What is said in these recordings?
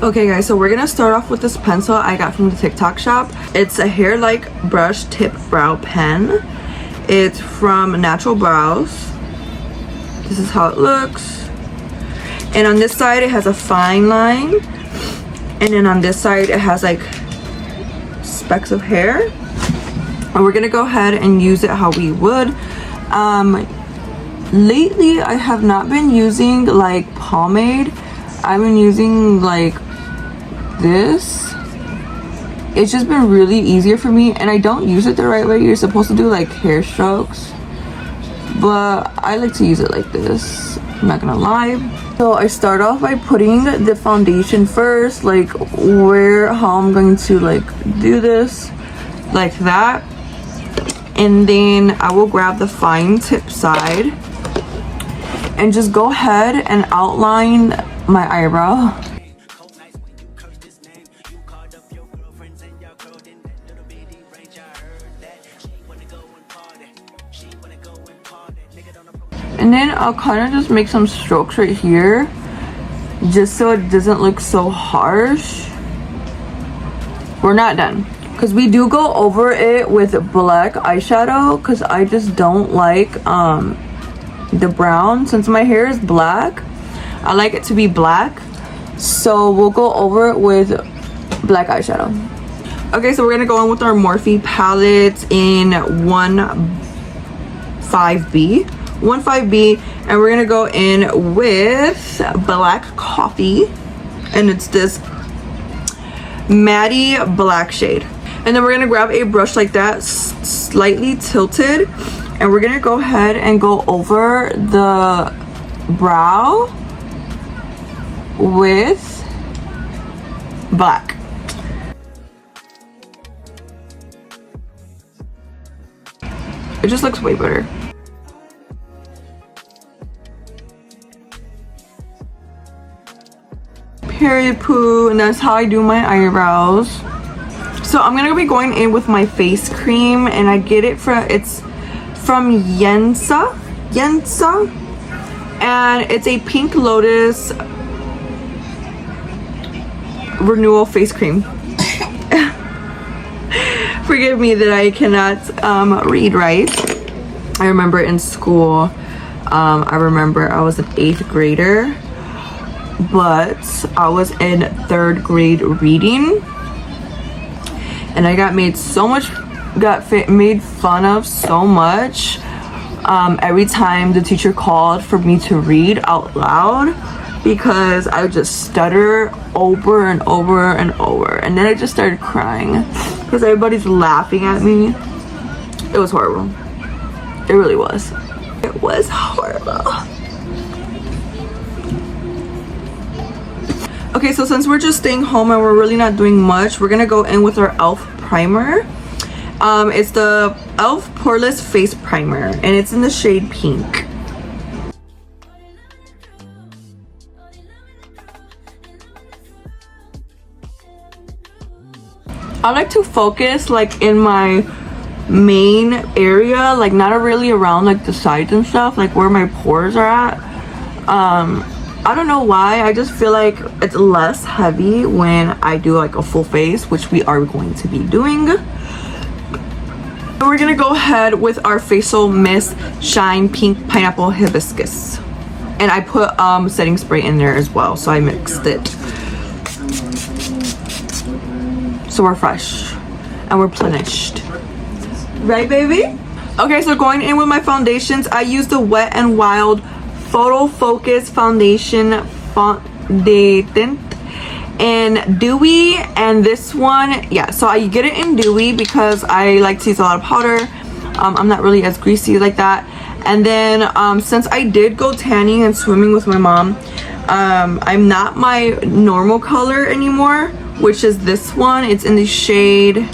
Okay guys, so we're gonna start off with this pencil I got from the TikTok shop. It's a hair like brush tip brow pen. It's from Natural Brows. This is how it looks. And on this side it has a fine line, and then on this side it has like specks of hair. And we're gonna go ahead and use it how we would. Lately I have not been using like pomade. I've been using like this. It's just been really easier for me, and I don't use it the right way. You're supposed to do like hair strokes, but I like to use it like this, I'm not gonna lie. So I start off by putting the foundation first, like how I'm going to like do this, like that, and then I will grab the fine tip side and just go ahead and outline my eyebrow. And then I'll kind of just make some strokes right here, just so it doesn't look so harsh. We're not done, because we do go over it with black eyeshadow, because I just don't like the brown. Since my hair is black, I like it to be black, so we'll go over it with black eyeshadow. Okay, so we're gonna go in with our Morphe palette in 15B, and we're gonna go in with Black Coffee, and it's this matty black shade. And then we're gonna grab a brush like that, slightly tilted, and we're gonna go ahead and go over the brow with black. It just looks way better. Period poo. And that's how I do my eyebrows. So I'm gonna be going in with my face cream, and I get it from Yensa, and it's a Pink Lotus renewal face cream. Forgive me that I cannot read right. I remember in school, I remember I was an 8th grader, but I was in 3rd grade reading, and I got made fun of so much every time the teacher called for me to read out loud, because I would just stutter over and over and over, and then I just started crying because everybody's laughing at me. It was horrible. It really was. It was horrible. Okay, so since we're just staying home and we're really not doing much, we're gonna go in with our e.l.f. primer. It's the e.l.f. Poreless Face Primer, and it's in the shade Pink. I like to focus like in my main area, like not really around like the sides and stuff, like where my pores are at. I don't know why, I just feel like it's less heavy when I do like a full face, which we are going to be doing. We're gonna go ahead with our facial mist Shine Pink Pineapple Hibiscus, and I put setting spray in there as well, so I mixed it. So we're fresh and we're replenished, right baby? Okay, so going in with my foundations, I use the Wet n Wild Photo Focus Foundation Fondant in Dewy, and this one, yeah, so I get it in Dewy because I like to use a lot of powder. I'm not really as greasy like that. And then since I did go tanning and swimming with my mom, I'm not my normal color anymore, which is this one. It's in the shade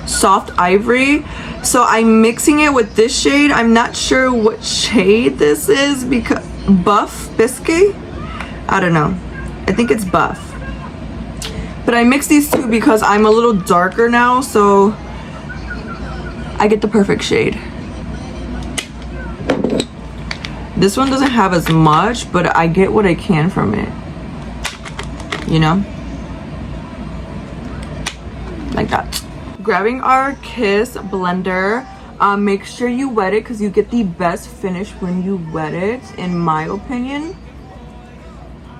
Soft Ivory. So I'm mixing it with this shade. I'm not sure what shade this is, because Buff Biscuit, I don't know, I think it's Buff. But I mixed these two because I'm a little darker now, so I get the perfect shade. This one doesn't have as much, but I get what I can from it, you know? like that. Grabbing our Kiss blender. Make sure you wet it because you get the best finish when you wet it, in my opinion.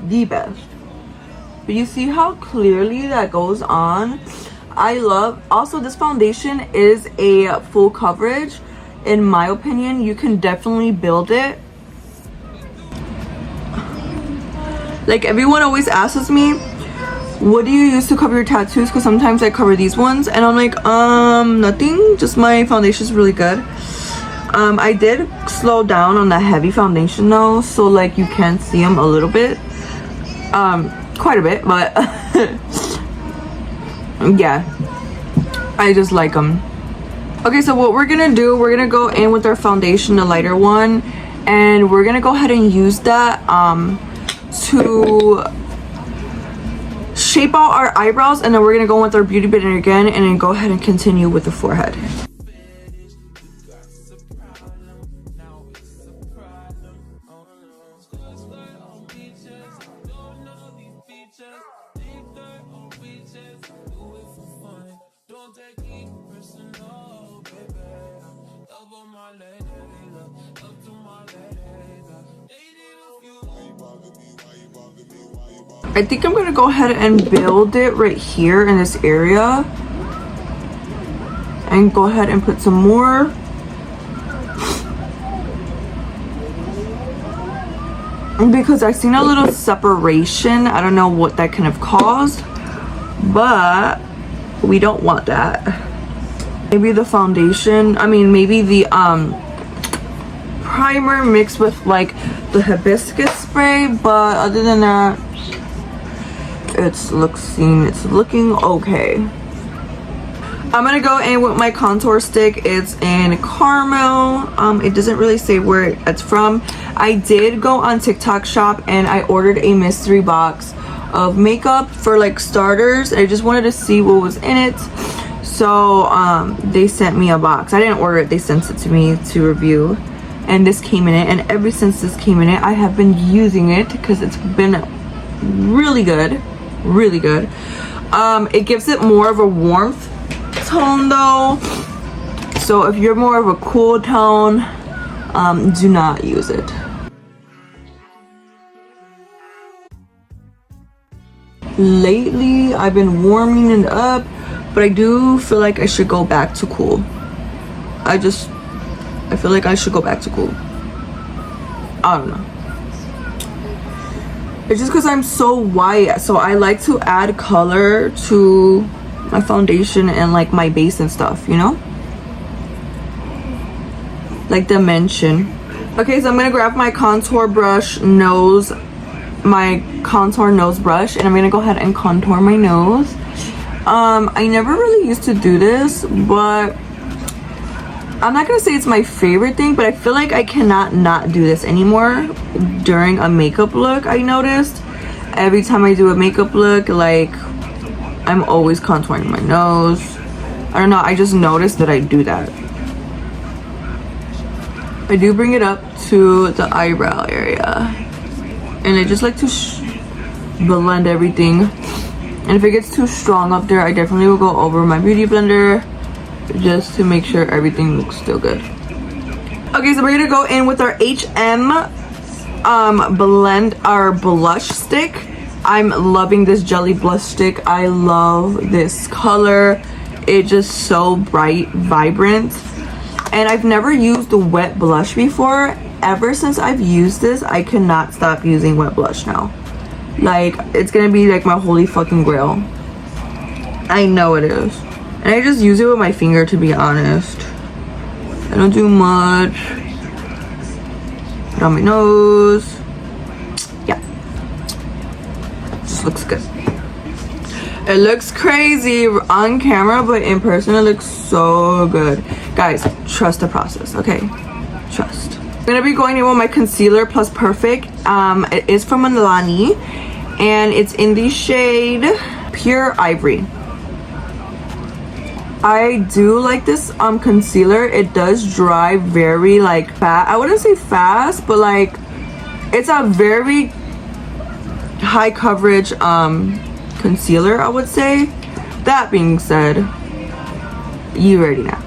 The best. But you see how clearly that goes on? I love, also this foundation is a full coverage. In my opinion, you can definitely build it. Like, everyone always asks me, what do you use to cover your tattoos? Because sometimes I cover these ones and I'm like, nothing, just my foundation is really good. I did slow down on the heavy foundation though, so like you can see them a little bit, quite a bit, but yeah, I just like them. Okay, so what we're gonna do, we're gonna go in with our foundation, the lighter one, and we're gonna go ahead and use that to shape out our eyebrows, and then we're gonna go with our beauty blender again and then go ahead and continue with the forehead. I think I'm gonna go ahead and build it right here in this area and go ahead and put some more. Because I've seen a little separation. I don't know what that can have caused, but we don't want that. Maybe the foundation, I mean maybe the primer mixed with like the hibiscus spray, but other than that, it's looking okay. I'm gonna go in with my contour stick. It's in caramel. It doesn't really say where it's from. I did go on TikTok shop and I ordered a mystery box of makeup for like starters. I just wanted to see what was in it, so they sent me a box. I didn't order it, they sent it to me to review, and this came in it. And ever since this came in it, I have been using it because it's been really good. Really good. It gives it more of a warmth tone though, so if you're more of a cool tone, do not use it. Lately I've been warming it up, but I do feel like I should go back to cool. I feel like I should go back to cool. I don't know. It's just because I'm so white, so I like to add color to my foundation and like my base and stuff, you know, like dimension. Okay, so I'm gonna grab my contour brush my contour nose brush, and I'm gonna go ahead and contour my nose. I never really used to do this, but I'm not gonna say it's my favorite thing, but I feel like I cannot not do this anymore during a makeup look. I noticed every time I do a makeup look, like I'm always contouring my nose. I don't know, I just noticed that I do that. I do bring it up to the eyebrow area, and I just like to blend everything. And if it gets too strong up there, I definitely will go over my beauty blender just to make sure everything looks still good. Okay, so we're gonna go in with our HM our blush stick. I'm loving this jelly blush stick. I love this color. It's just so bright, vibrant. And I've never used the wet blush before. Ever since I've used this, I cannot stop using wet blush now. Like, it's gonna be like my holy fucking grail. I know it is. And I just use it with my finger, to be honest. I don't do much. Put on my nose. Yeah. Just looks good. It looks crazy on camera, but in person it looks so good. Guys, trust the process, okay? Trust. I'm gonna be going in with my concealer plus Perfect. It is from Milani, and it's in the shade Pure Ivory. I do like this concealer. It does dry very like fast. I wouldn't say fast, but like it's a very high coverage concealer, I would say. That being said, you already know.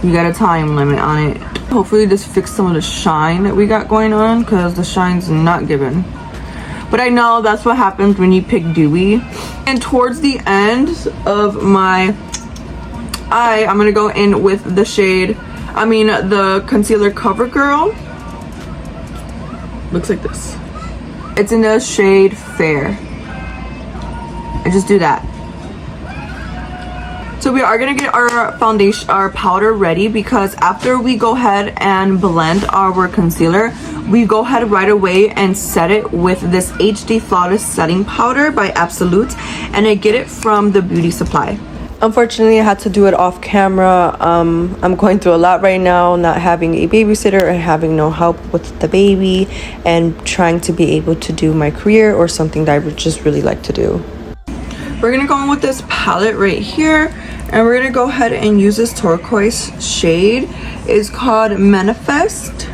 You got a time limit on it. Hopefully this fixed some of the shine that we got going on, because the shine's not given. But I know that's what happens when you pick dewy. And towards the end of my eye, I'm gonna go in with the shade, the concealer Cover Girl. Looks like this. It's in the shade Fair. And just do that. So we are gonna get our foundation, our powder ready, because after we go ahead and blend our concealer, we go ahead right away and set it with this HD Flawless Setting Powder by Absolute, and I get it from the beauty supply. Unfortunately, I had to do it off camera. I'm going through a lot right now, not having a babysitter and having no help with the baby, and trying to be able to do my career or something that I would just really like to do. We're gonna go in with this palette right here, and we're gonna go ahead and use this turquoise shade. It's called Manifest.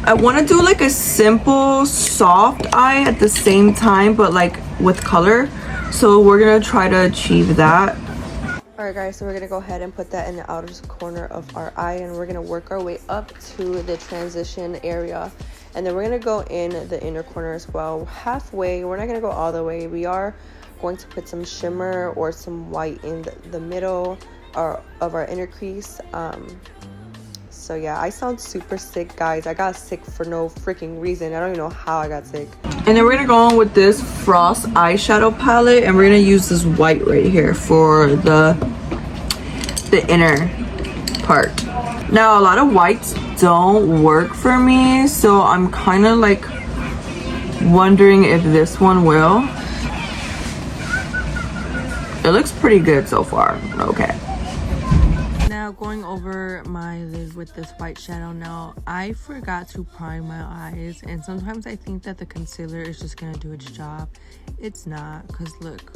I want to do like a simple soft eye at the same time, but like with color, so we're gonna try to achieve that. All right guys, so we're gonna go ahead and put that in the outer corner of our eye, and we're gonna work our way up to the transition area, and then we're gonna go in the inner corner as well, halfway. We're not gonna go all the way. We are going to put some shimmer or some white in the middle of our inner crease. So yeah, I sound super sick, guys. I got sick for no freaking reason. I don't even know how I got sick. And then we're gonna go on with this Frost eyeshadow palette, and we're gonna use this white right here for the inner part. Now, a lot of whites don't work for me, so I'm kind of like wondering if this one will. It looks pretty good so far. Okay. Now going over my lid with this white shadow. Now, I forgot to prime my eyes, and sometimes I think that the concealer is just gonna do its job. It's not, because look,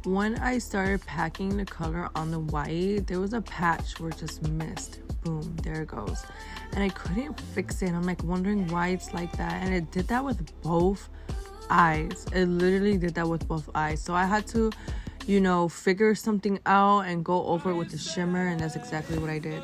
when I started packing the color on the white, there was a patch where it just missed. Boom, there it goes. And I couldn't fix it. I'm like wondering why it's like that, and it did that with both eyes. It literally did that with both eyes. So I had to, you know, figure something out and go over it with the shimmer, and that's exactly what I did.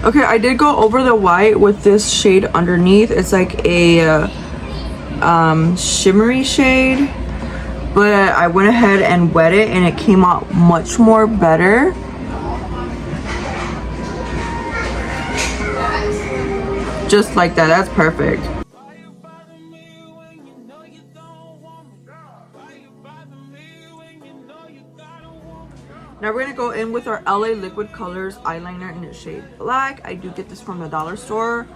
Okay, I did go over the white with this shade underneath. It's like a shimmery shade, but I went ahead and wet it, and it came out much more better. Just like that. That's perfect. Now we're gonna go in with our LA Liquid Colors eyeliner in the shade Black. I do get this from the dollar store.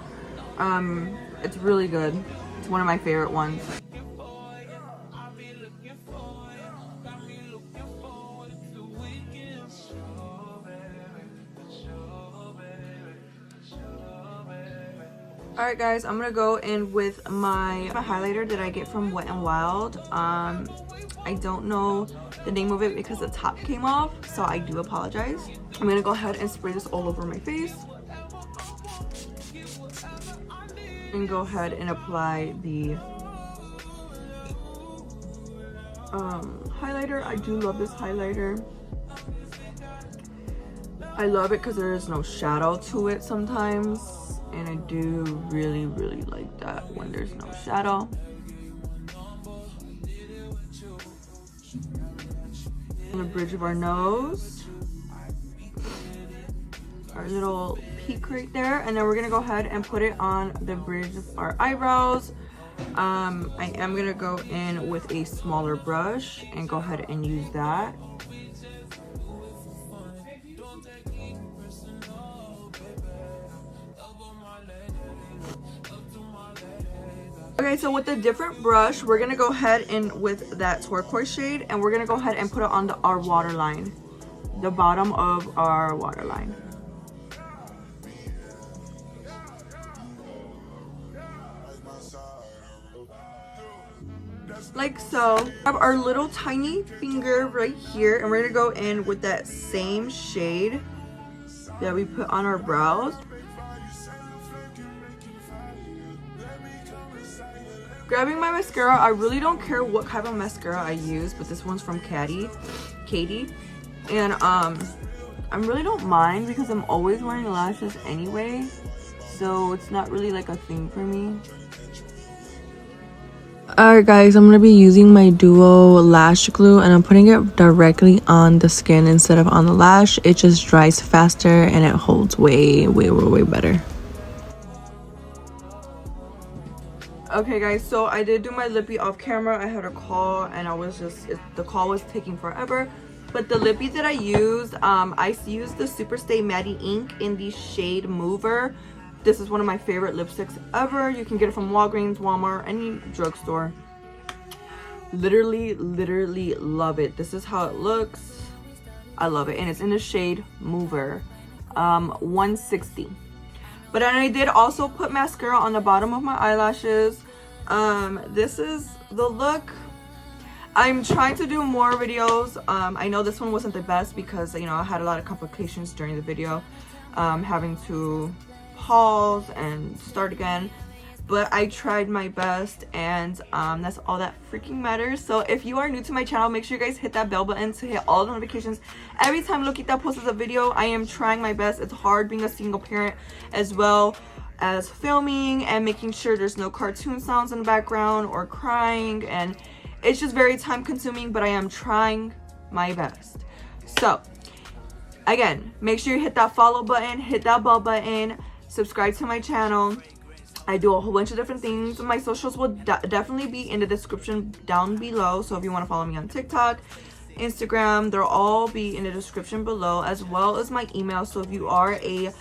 It's really good. It's one of my favorite ones. Alright guys, I'm gonna go in with my highlighter that I get from Wet n Wild. I don't know the name of it because the top came off, so I do apologize. I'm gonna go ahead and spray this all over my face. And go ahead and apply the highlighter. I do love this highlighter. I love it because there is no shadow to it sometimes. And I do really, really like that when there's no shadow. On the bridge of our nose. Our little peak right there. And then we're going to go ahead and put it on the bridge of our eyebrows. I am going to go in with a smaller brush and go ahead and use that. Okay, so with a different brush, we're gonna go ahead and with that turquoise shade, and we're gonna go ahead and put it on our waterline, the bottom of our waterline. Like so. We have our little tiny finger right here, and we're gonna go in with that same shade that we put on our brows. Grabbing my mascara. I really don't care what kind of mascara I use, but this one's from Katie. And I really don't mind because I'm always wearing lashes anyway, so it's not really like a thing for me. Alright guys, I'm gonna be using my Duo lash glue and I'm putting it directly on the skin instead of on the lash. It just dries faster and it holds way better. Okay guys, so I did do my lippy off camera. I had a call and the call was taking forever. But the lippy that I used, I used the Superstay Matte Ink in the shade Mover. This is one of my favorite lipsticks ever. You can get it from Walgreens, Walmart, any drugstore. Literally love it. This is how it looks. I love it. And it's in the shade Mover, 160. But then I did also put mascara on the bottom of my eyelashes. This is the look. I'm trying to do more videos. I know this one wasn't the best because, you know, I had a lot of complications during the video. Having to pause and start again. But I tried my best, and that's all that freaking matters. So if you are new to my channel, make sure you guys hit that bell button to hit all the notifications every time Lockita posts a video. I am trying my best. It's hard being a single parent, as well as filming and making sure there's no cartoon sounds in the background or crying, and it's just very time consuming, but I am trying my best. So again, make sure you hit that follow button, hit that bell button, subscribe to my channel. I do a whole bunch of different things. My socials will definitely be in the description down below. So if you want to follow me on TikTok, Instagram, they'll all be in the description below, as well as my email. So if you are a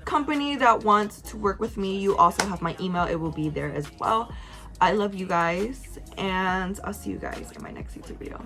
company that wants to work with me, you also have my email. It will be there as well. I love you guys, and I'll see you guys in my next YouTube video.